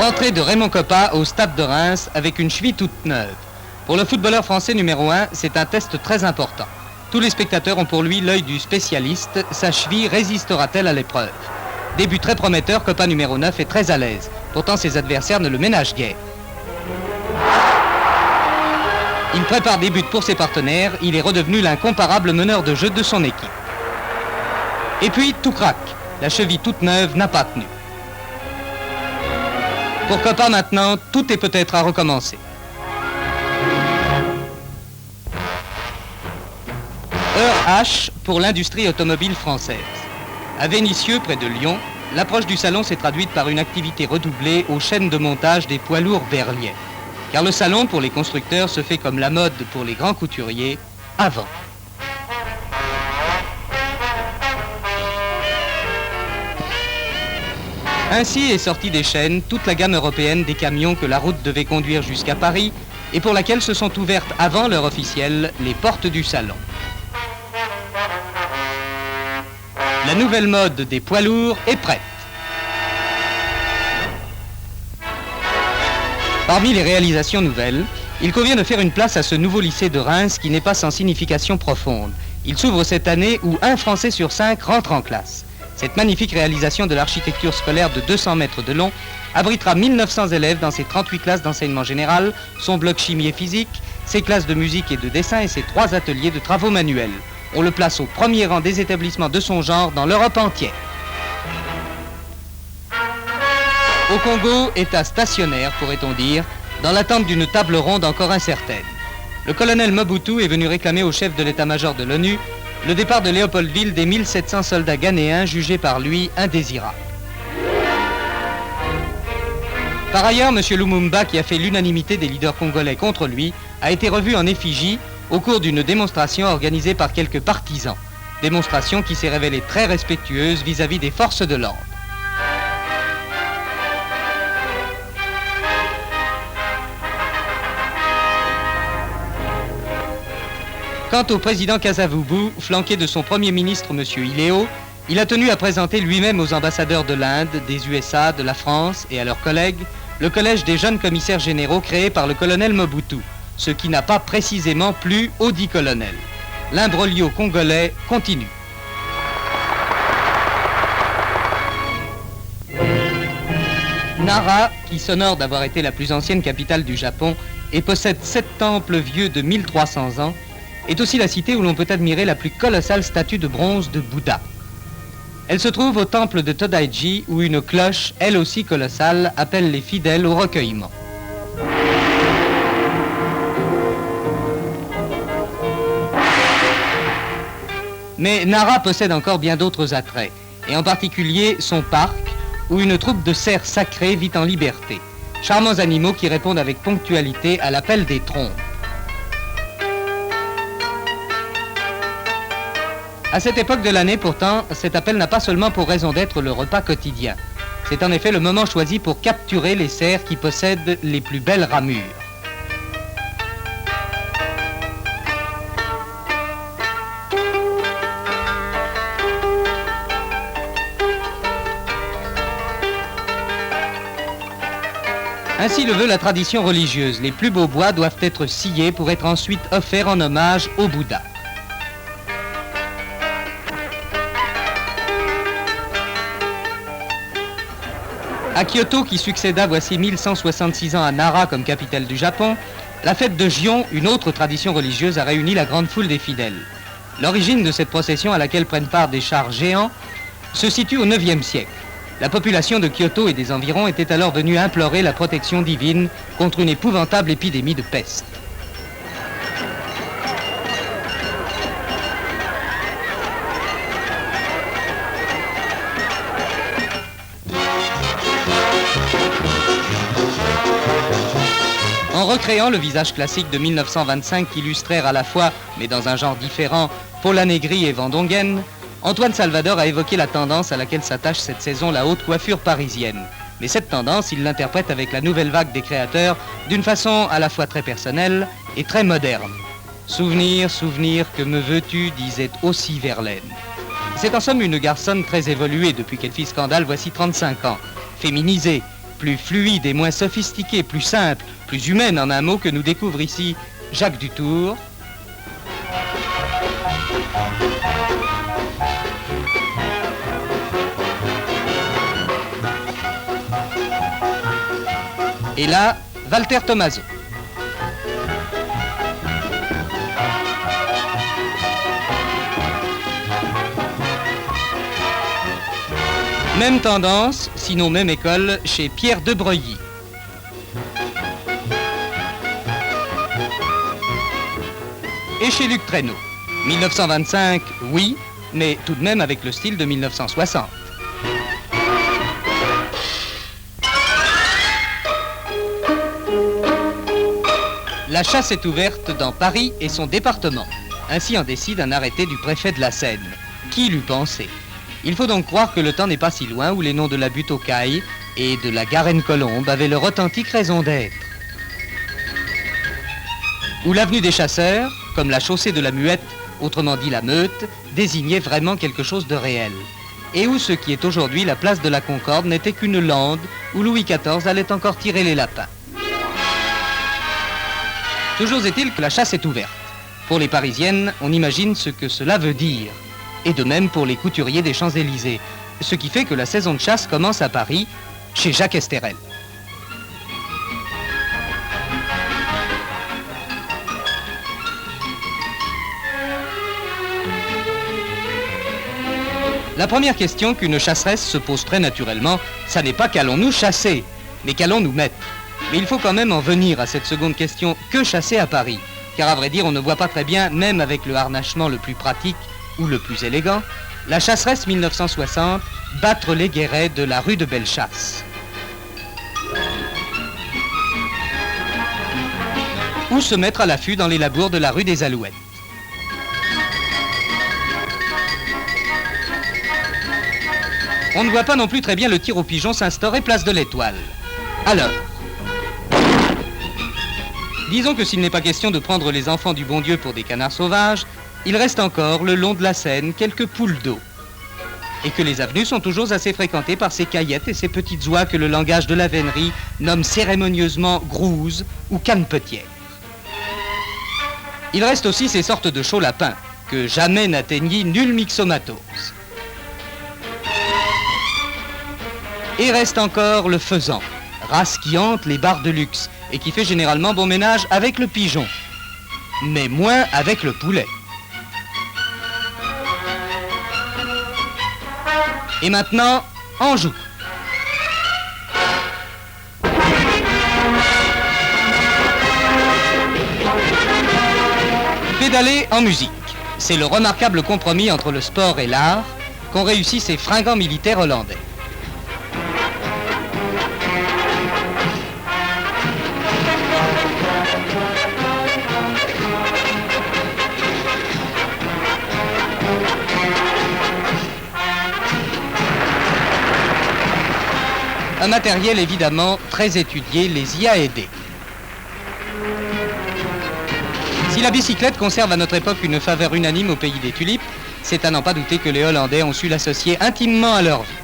Rentrée de Raymond Kopa au stade de Reims avec une cheville toute neuve. Pour le footballeur français numéro 1, c'est un test très important. Tous les spectateurs ont pour lui l'œil du spécialiste. Sa cheville résistera-t-elle à l'épreuve? Début très prometteur, Kopa numéro 9 est très à l'aise. Pourtant, ses adversaires ne le ménagent guère. Il prépare des buts pour ses partenaires. Il est redevenu l'incomparable meneur de jeu de son équipe. Et puis, tout craque. La cheville toute neuve n'a pas tenu. Pour Kopa maintenant, tout est peut-être à recommencer. Heure H pour l'industrie automobile française. À Vénissieux, près de Lyon, l'approche du salon s'est traduite par une activité redoublée aux chaînes de montage des poids lourds berliais. Car le salon pour les constructeurs se fait comme la mode pour les grands couturiers, avant. Ainsi est sortie des chaînes toute la gamme européenne des camions que la route devait conduire jusqu'à Paris et pour laquelle se sont ouvertes avant l'heure officielle les portes du salon. La nouvelle mode des poids lourds est prête. Parmi les réalisations nouvelles, il convient de faire une place à ce nouveau lycée de Reims qui n'est pas sans signification profonde. Il s'ouvre cette année où 1 Français sur 5 rentre en classe. Cette magnifique réalisation de l'architecture scolaire de 200 mètres de long abritera 1900 élèves dans ses 38 classes d'enseignement général, son bloc chimie et physique, ses classes de musique et de dessin et ses 3 ateliers de travaux manuels. On le place au premier rang des établissements de son genre dans l'Europe entière. Au Congo, état stationnaire, pourrait-on dire, dans l'attente d'une table ronde encore incertaine. Le colonel Mobutu est venu réclamer au chef de l'état-major de l'ONU le départ de Léopoldville des 1700 soldats ghanéens jugés par lui indésirables. Par ailleurs, M. Lumumba, qui a fait l'unanimité des leaders congolais contre lui, a été revu en effigie au cours d'une démonstration organisée par quelques partisans. Démonstration qui s'est révélée très respectueuse vis-à-vis des forces de l'ordre. Quant au président Kasavubu, flanqué de son premier ministre, M. Iléo, il a tenu à présenter lui-même aux ambassadeurs de l'Inde, des USA, de la France et à leurs collègues le collège des jeunes commissaires généraux créé par le colonel Mobutu, ce qui n'a pas précisément plu au dit colonel. L'imbroglio congolais continue. Nara, qui s'honore d'avoir été la plus ancienne capitale du Japon et possède 7 temples vieux de 1300 ans, est aussi la cité où l'on peut admirer la plus colossale statue de bronze de Bouddha. Elle se trouve au temple de Todaiji où une cloche, elle aussi colossale, appelle les fidèles au recueillement. Mais Nara possède encore bien d'autres attraits, et en particulier son parc où une troupe de cerfs sacrés vit en liberté. Charmants animaux qui répondent avec ponctualité à l'appel des trompes. À cette époque de l'année, pourtant, cet appel n'a pas seulement pour raison d'être le repas quotidien. C'est en effet le moment choisi pour capturer les cerfs qui possèdent les plus belles ramures. Ainsi le veut la tradition religieuse. Les plus beaux bois doivent être sciés pour être ensuite offerts en hommage au Bouddha. À Kyoto, qui succéda voici 1166 ans à Nara comme capitale du Japon, la fête de Gion, une autre tradition religieuse, a réuni la grande foule des fidèles. L'origine de cette procession à laquelle prennent part des chars géants se situe au IXe siècle. La population de Kyoto et des environs était alors venue implorer la protection divine contre une épouvantable épidémie de peste. En recréant le visage classique de 1925 qui illustrèrent à la fois, mais dans un genre différent, Paula Negri et Van Dongen, Antoine Salvador a évoqué la tendance à laquelle s'attache cette saison la haute coiffure parisienne. Mais cette tendance, il l'interprète avec la nouvelle vague des créateurs d'une façon à la fois très personnelle et très moderne. « Souvenir, souvenir, que me veux-tu » disait aussi Verlaine. C'est en somme une garçonne très évoluée depuis qu'elle fit scandale voici 35 ans. Féminisée, plus fluide et moins sophistiquée, plus simple, plus humaine en un mot, que nous découvre ici Jacques Dutour. Et là, Walter Thomazeau. Même tendance, sinon même école, chez Pierre de Breuilly. Et chez Luc Traîneau. 1925, oui, mais tout de même avec le style de 1960. La chasse est ouverte dans Paris et son département. Ainsi en décide un arrêté du préfet de la Seine. Qui l'eût pensé? Il faut donc croire que le temps n'est pas si loin où les noms de la butte aux Cailles et de la Garenne-Colombe avaient leur authentique raison d'être. Où l'avenue des Chasseurs, comme la chaussée de la Muette, autrement dit la Meute, désignait vraiment quelque chose de réel. Et où ce qui est aujourd'hui la place de la Concorde n'était qu'une lande où Louis XIV allait encore tirer les lapins. Toujours est-il que la chasse est ouverte. Pour les Parisiennes, on imagine ce que cela veut dire. Et de même pour les couturiers des Champs-Élysées. Ce qui fait que la saison de chasse commence à Paris, chez Jacques Esterel. La première question qu'une chasseresse se pose très naturellement, ça n'est pas qu'allons-nous chasser, mais qu'allons-nous mettre. Mais il faut quand même en venir à cette seconde question, que chasser à Paris? Car à vrai dire, on ne voit pas très bien, même avec le harnachement le plus pratique ou le plus élégant, la chasseresse 1960 battre les guérets de la rue de Bellechasse. Ou se mettre à l'affût dans les labours de la rue des Alouettes. On ne voit pas non plus très bien le tir au pigeon s'instaurer place de l'Étoile. Alors, disons que s'il n'est pas question de prendre les enfants du bon Dieu pour des canards sauvages, il reste encore, le long de la Seine, quelques poules d'eau. Et que les avenues sont toujours assez fréquentées par ces caillettes et ces petites oies que le langage de la vénerie nomme cérémonieusement grouses ou canepetières. Il reste aussi ces sortes de chauds lapins, que jamais n'atteignit nul myxomatos. Et reste encore le faisan, race qui hante les bars de luxe et qui fait généralement bon ménage avec le pigeon, mais moins avec le poulet. Et maintenant, Anjou. Pédaler en musique, c'est le remarquable compromis entre le sport et l'art qu'ont réussi ces fringants militaires hollandais. Un matériel évidemment très étudié les y a aidés. Si la bicyclette conserve à notre époque une faveur unanime au pays des tulipes, c'est à n'en pas douter que les Hollandais ont su l'associer intimement à leur vie.